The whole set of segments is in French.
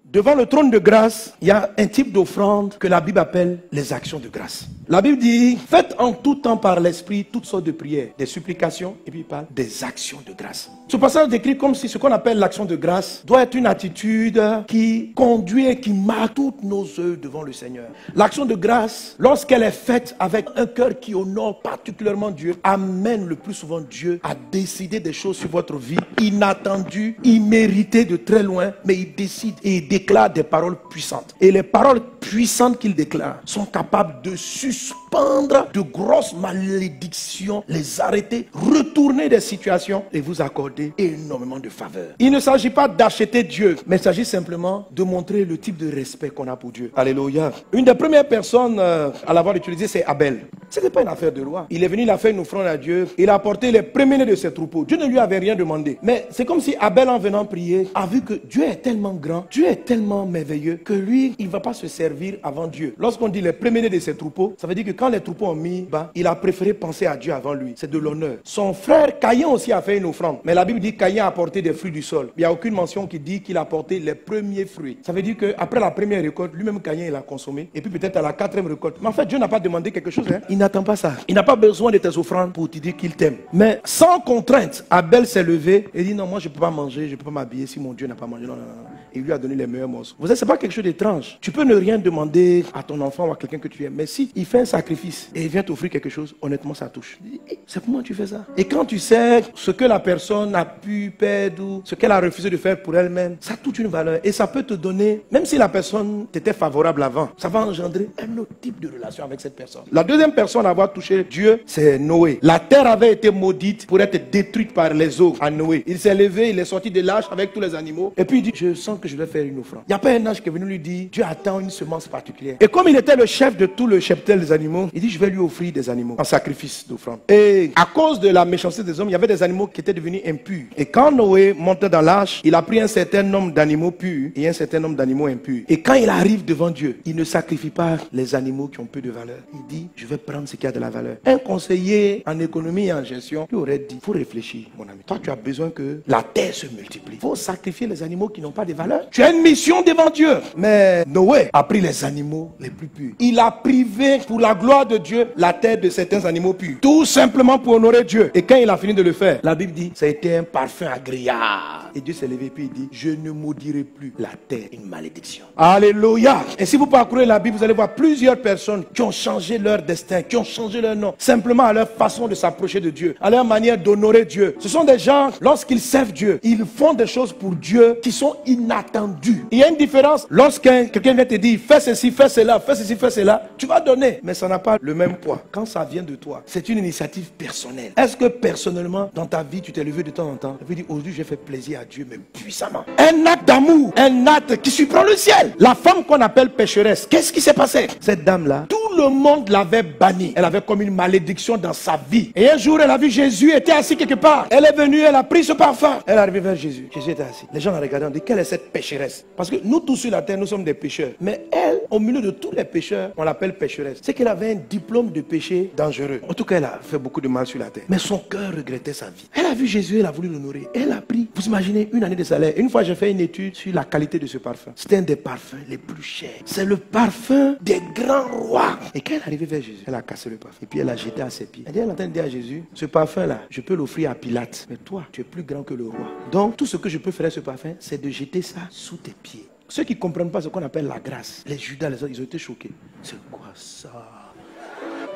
Devant le trône de grâce, il y a un type d'offrande que la Bible appelle les actions de grâce. La Bible dit, faites en tout temps par l'Esprit toutes sortes de prières, des supplications, et puis il parle des actions de grâce. Ce passage décrit comme si ce qu'on appelle l'action de grâce doit être une attitude qui conduit et qui marque toutes nos œuvres devant le Seigneur. L'action de grâce, lorsqu'elle est faite avec un cœur qui honore particulièrement Dieu, amène le plus souvent Dieu à décider des choses sur votre vie inattendues, imméritées de très loin, mais il décide et il déclare des paroles puissantes. Et les paroles puissantes qu'il déclare sont capables de suspendre de grosses malédictions, les arrêter, retourner des situations et vous accorder énormément de faveur. Il ne s'agit pas d'acheter Dieu, mais il s'agit simplement de montrer le type de respect qu'on a pour Dieu. Alléluia. Une des premières personnes à l'avoir utilisé, c'est Abel. Ce n'était pas une affaire de loi. Il est venu, il a fait une offrande à Dieu. Il a apporté les premiers-nés de ses troupeaux. Dieu ne lui avait rien demandé. Mais c'est comme si Abel, en venant prier, a vu que Dieu est tellement grand, Dieu est tellement merveilleux, que lui, il ne va pas se servir avant Dieu. Lorsqu'on dit les premiers-nés de ses troupeaux, ça veut dire que quand les troupeaux ont mis bas, il a préféré penser à Dieu avant lui. C'est de l'honneur. Son frère Caïn aussi a fait une offrande. Mais la Bible dit que Caïn a apporté des fruits du sol. Il n'y a aucune mention qui dit qu'il a apporté les premiers fruits. Ça veut dire qu'après la première récolte, lui-même Caïn, il a consommé. Et puis peut-être à la quatrième récolte. Mais en fait, Dieu n'a pas demandé quelque chose. Il n'attend pas ça. Il n'a pas besoin de tes offrandes pour te dire qu'il t'aime. Mais sans contrainte, Abel s'est levé et dit non, moi je ne peux pas manger, je ne peux pas m'habiller si mon Dieu n'a pas mangé. Non, non, non. Il lui a donné les meilleurs morceaux. Vous savez, ce n'est pas quelque chose d'étrange. Tu peux ne rien demander à ton enfant ou à quelqu'un que tu aimes. Mais si il fait un sacrifice et il vient t'offrir quelque chose, honnêtement, ça touche. C'est pour moi que tu fais ça. Et quand tu sais ce que la personne a pu perdre ou ce qu'elle a refusé de faire pour elle-même, ça a toute une valeur. Et ça peut te donner, même si la personne t'était favorable avant, ça va engendrer un autre type de relation avec cette personne. La deuxième personne à avoir touché Dieu, c'est Noé. La terre avait été maudite pour être détruite par les eaux à Noé. Il s'est levé, il est sorti de l'arche avec tous les animaux. Et puis il dit, je sens que je vais faire une offrande. Il n'y a pas un ange qui est venu lui dire, Dieu attend une semence particulière. Et comme il était le chef de tout le cheptel des animaux, il dit, je vais lui offrir des animaux en sacrifice d'offrande. Et à cause de la méchanceté des hommes, il y avait des animaux qui étaient devenus impurs. Et quand Noé montait dans l'arche, il a pris un certain nombre d'animaux purs et un certain nombre d'animaux impurs. Et quand il arrive devant Dieu, il ne sacrifie pas les animaux qui ont peu de valeur. Il dit, je vais prendre ce qui a de la valeur. Un conseiller en économie et en gestion, lui aurait dit, il faut réfléchir, mon ami. Toi, tu as besoin que la terre se multiplie. Il faut sacrifier les animaux qui n'ont pas de valeur. Tu as une mission devant Dieu. Mais Noé a pris les animaux les plus purs. Il a privé pour la gloire de Dieu la terre de certains animaux purs. Tout simplement pour honorer Dieu. Et quand il a fini de le faire, la Bible dit, ça a été un parfum agréable. Et Dieu s'est levé et puis il dit, je ne maudirai plus la terre, une malédiction. Alléluia. Et si vous parcourez la Bible, vous allez voir plusieurs personnes qui ont changé leur destin, qui ont changé leur nom, simplement à leur façon de s'approcher de Dieu, à leur manière d'honorer Dieu. Ce sont des gens, lorsqu'ils servent Dieu, ils font des choses pour Dieu qui sont inattendues. Il y a une différence. Quelqu'un vient te dire, fais ceci, fais cela, fais ceci, fais cela, tu vas donner. Mais ça n'a pas le même poids. Quand ça vient de toi, c'est une initiative personnelle. Est-ce que personnellement, dans ta vie, tu t'es levé de temps en temps et puis dis, aujourd'hui, j'ai fait plaisir à Dieu, mais puissamment. Un acte d'amour, un acte qui surprend le ciel. La femme qu'on appelle pécheresse, qu'est-ce qui s'est passé? Cette dame-là, tout le monde l'avait bannie. Elle avait comme une malédiction dans sa vie. Et un jour, elle a vu Jésus était assis quelque part. Elle est venue, elle a pris ce parfum. Elle est arrivée vers Jésus. Jésus était assis. Les gens la regardaient, on dit, quelle est cette pécheresse? Parce que nous tous sur la terre, nous sommes des pécheurs. Mais elle, au milieu de tous les pécheurs, on l'appelle pécheresse. C'est qu'elle avait un diplôme de péché dangereux. En tout cas, elle a fait beaucoup de mal sur la terre. Mais son cœur regrettait sa vie. Elle a vu Jésus, elle a voulu l'honorer. Elle a pris, vous imaginez, une année de salaire. Une fois, j'ai fait une étude sur la qualité de ce parfum. C'était un des parfums les plus chers. C'est le parfum des grands rois. Et quand elle est arrivée vers Jésus, elle a cassé le parfum. Et puis elle a jeté à ses pieds. Elle est en train de dire à Jésus, ce parfum-là, je peux l'offrir à Pilate. Mais toi, tu es plus grand que le roi. Donc, tout ce que je peux faire à ce parfum, c'est de jeter ça sous tes pieds. Ceux qui ne comprennent pas ce qu'on appelle la grâce, les Judas, les autres, ils ont été choqués. C'est quoi ça?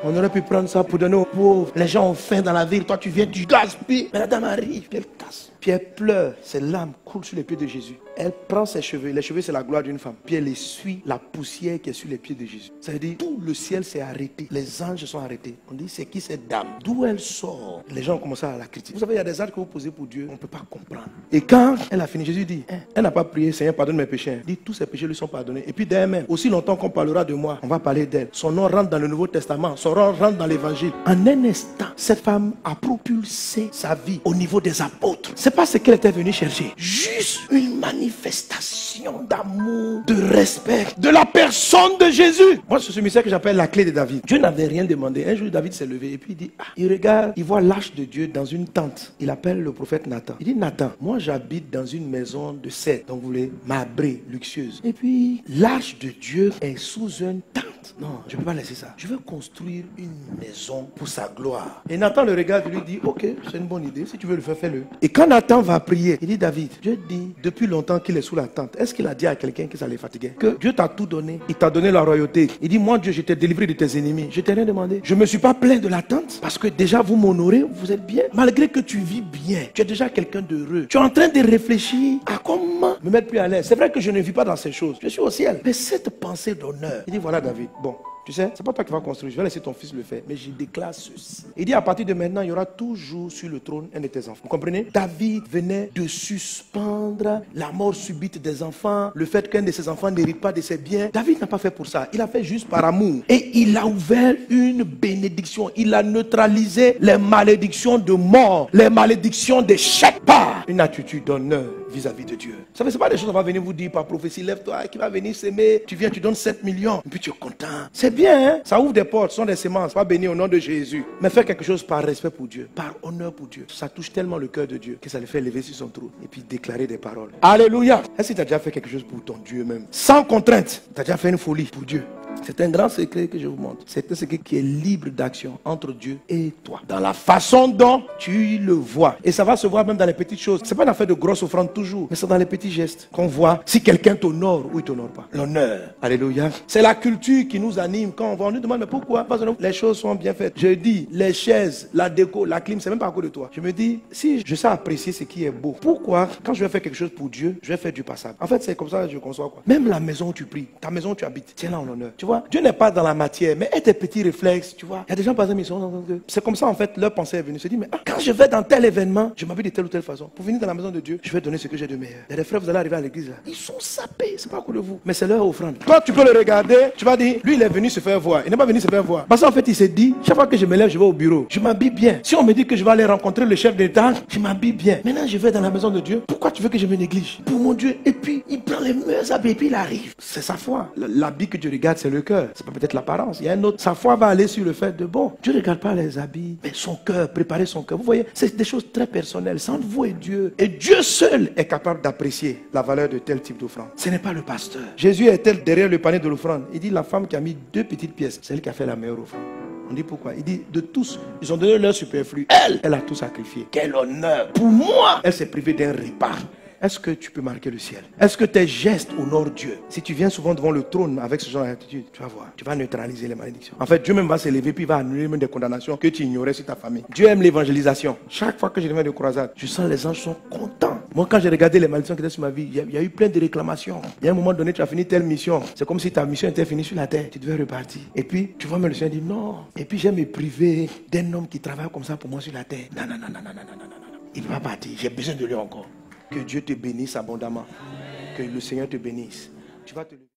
On aurait pu prendre ça pour donner aux pauvres. Les gens ont faim dans la ville. Toi, tu viens, tu gaspilles. Mais la dame arrive, elle casse. Puis elle pleure. Ses larmes coulent sur les pieds de Jésus. Elle prend ses cheveux. Les cheveux, c'est la gloire d'une femme. Puis elle essuie la poussière qui est sur les pieds de Jésus. Ça veut dire, tout le ciel s'est arrêté. Les anges sont arrêtés. On dit, c'est qui cette dame? D'où elle sort? Les gens ont commencé à la critiquer. Vous savez, il y a des actes que vous posez pour Dieu, on ne peut pas comprendre. Et quand elle a fini, Jésus dit, elle n'a pas prié, Seigneur, pardonne mes péchés. Il dit, tous ses péchés lui sont pardonnés. Et puis demain, aussi longtemps qu'on parlera de moi, on va parler d'elle. Son nom rentre dans le Nouveau Testament. Son nom rentre dans l'Évangile. En un instant, cette femme a propulsé sa vie au niveau des apôtres. C'est c'est pas ce qu'elle était venue chercher. Juste une manifestation d'amour, de respect de la personne de Jésus. Moi, c'est ce mystère que j'appelle la clé de David. Dieu n'avait rien demandé. Un jour, David s'est levé et puis il dit, il regarde, il voit l'arche de Dieu dans une tente. Il appelle le prophète Nathan. Il dit, Nathan, moi j'habite dans une maison de cèdre, donc vous voulez, marbrée, luxueuse. Et puis, l'arche de Dieu est sous une tente. Non, je ne peux pas laisser ça. Je veux construire une maison pour sa gloire. Et Nathan le regarde et lui dit, ok, c'est une bonne idée. Si tu veux le faire, fais-le. Et quand Nathan va prier, il dit, David, Dieu dit, depuis longtemps qu'il est sous la tente, est-ce qu'il a dit à quelqu'un que ça les fatiguait? Que Dieu t'a tout donné. Il t'a donné la royauté. Il dit, moi Dieu, je t'ai délivré de tes ennemis. Je t'ai rien demandé. Je ne me suis pas plaint de la tente parce que déjà vous m'honorez, vous êtes bien. Malgré que tu vis bien, tu es déjà quelqu'un d'heureux. Tu es en train de réfléchir à comment me mettre plus à l'aise. C'est vrai que je ne vis pas dans ces choses. Je suis au ciel. Mais cette pensée d'honneur, il dit, voilà David, bon. Tu sais, c'est pas toi qui vas construire, je vais laisser ton fils le faire. Mais je déclare ceci. Il dit à partir de maintenant, il y aura toujours sur le trône un de tes enfants. Vous comprenez? David venait de suspendre la mort subite des enfants, le fait qu'un de ses enfants n'hérite pas de ses biens. David n'a pas fait pour ça. Il a fait juste par amour. Et il a ouvert une bénédiction. Il a neutralisé les malédictions de mort, les malédictions d'échec par une attitude d'honneur vis-à-vis de Dieu. Vous savez, ce n'est pas des choses qu'on va venir vous dire par prophétie. Lève-toi, qui va venir s'aimer. Tu viens, tu donnes 7 millions. Et puis tu es content. C'est bien, hein? Ça ouvre des portes, ce sont des semences. Pas béni au nom de Jésus. Mais faire quelque chose par respect pour Dieu, par honneur pour Dieu. Ça touche tellement le cœur de Dieu que ça le fait lever sur son trône et puis déclarer des paroles. Alléluia. Est-ce que tu as déjà fait quelque chose pour ton Dieu même? Sans contrainte. Tu as déjà fait une folie pour Dieu. C'est un grand secret que je vous montre. C'est un secret qui est libre d'action entre Dieu et toi. Dans la façon dont tu le vois. Et ça va se voir même dans les petites choses. Ce n'est pas une affaire de grosse offrande toujours. Mais c'est dans les petits gestes qu'on voit si quelqu'un t'honore ou il ne t'honore pas. L'honneur. Alléluia. C'est la culture qui nous anime. Quand on va, on nous demande mais pourquoi? Parce que les choses sont bien faites. Je dis, les chaises, la déco, la clim, c'est même pas à cause de toi. Je me dis, si je sais apprécier ce qui est beau, pourquoi quand je vais faire quelque chose pour Dieu, je vais faire du passable? En fait, c'est comme ça que je conçois quoi. Même la maison où tu pries, ta maison où tu habites, tiens-la en honneur. Tu vois? Dieu n'est pas dans la matière, mais aie tes petits réflexes, tu vois. Il y a des gens, par exemple, ils sont... C'est comme ça, en fait, leur pensée est venue. Ils se disent, mais quand je vais dans tel événement, je m'habille de telle ou telle façon. Pour venir dans la maison de Dieu, je vais donner ce que j'ai de meilleur. Il y a des frères, vous allez arriver à l'église, là. Ils sont sapés, c'est pas à cause de vous. Mais c'est leur offrande. Toi, tu peux le regarder, tu vas dire, lui, il est venu se faire voir. Il n'est pas venu se faire voir. Parce qu'en fait, il s'est dit, chaque fois que je me lève, je vais au bureau. Je m'habille bien. Si on me dit que je vais aller rencontrer le chef d'État, je m'habille bien. Maintenant, je vais dans la maison de Dieu. Pourquoi tu veux que je me néglige? Pour mon Dieu. Et puis, il prend les meilleurs habits et puis il arrive. C'est sa foi. L'habit que Dieu regarde, c'est le cœur. C'est pas peut-être l'apparence. Il y a un autre. Sa foi va aller sur le fait de bon. Dieu ne regarde pas les habits, mais son cœur, préparer son cœur. Vous voyez, c'est des choses très personnelles. C'est entre vous et Dieu. Et Dieu seul est capable d'apprécier la valeur de tel type d'offrande. Ce n'est pas le pasteur. Jésus est-elle derrière le panier de l'offrande? Il dit la femme qui a mis 2 petites pièces, c'est elle qui a fait la meilleure offrande. On dit pourquoi? Il dit de tous, ils ont donné leur superflu. Elle a tout sacrifié. Quel honneur! Pour moi, elle s'est privée d'un repas. Est-ce que tu peux marquer le ciel? Est-ce que tes gestes honorent Dieu? Si tu viens souvent devant le trône avec ce genre d'attitude, tu vas voir, tu vas neutraliser les malédictions. En fait, Dieu même va s'élever puis il va annuler même des condamnations que tu ignorais sur ta famille. Dieu aime l'évangélisation. Chaque fois que je viens de croisade, je sens les anges sont contents. Moi, quand j'ai regardé les malédictions qui étaient sur ma vie, il y a eu plein de réclamations. Il y a un moment donné, tu as fini telle mission. C'est comme si ta mission était finie sur la terre. Tu devais repartir. Et puis, tu vois, même le Seigneur dit non. Et puis, j'ai me privé d'un homme qui travaille comme ça pour moi sur la terre. Non, non, non, non, non, non, non, non, non. Il ne va pas partir. J'ai besoin de lui encore. Que Dieu te bénisse abondamment. Que le Seigneur te bénisse. Tu vas te lever.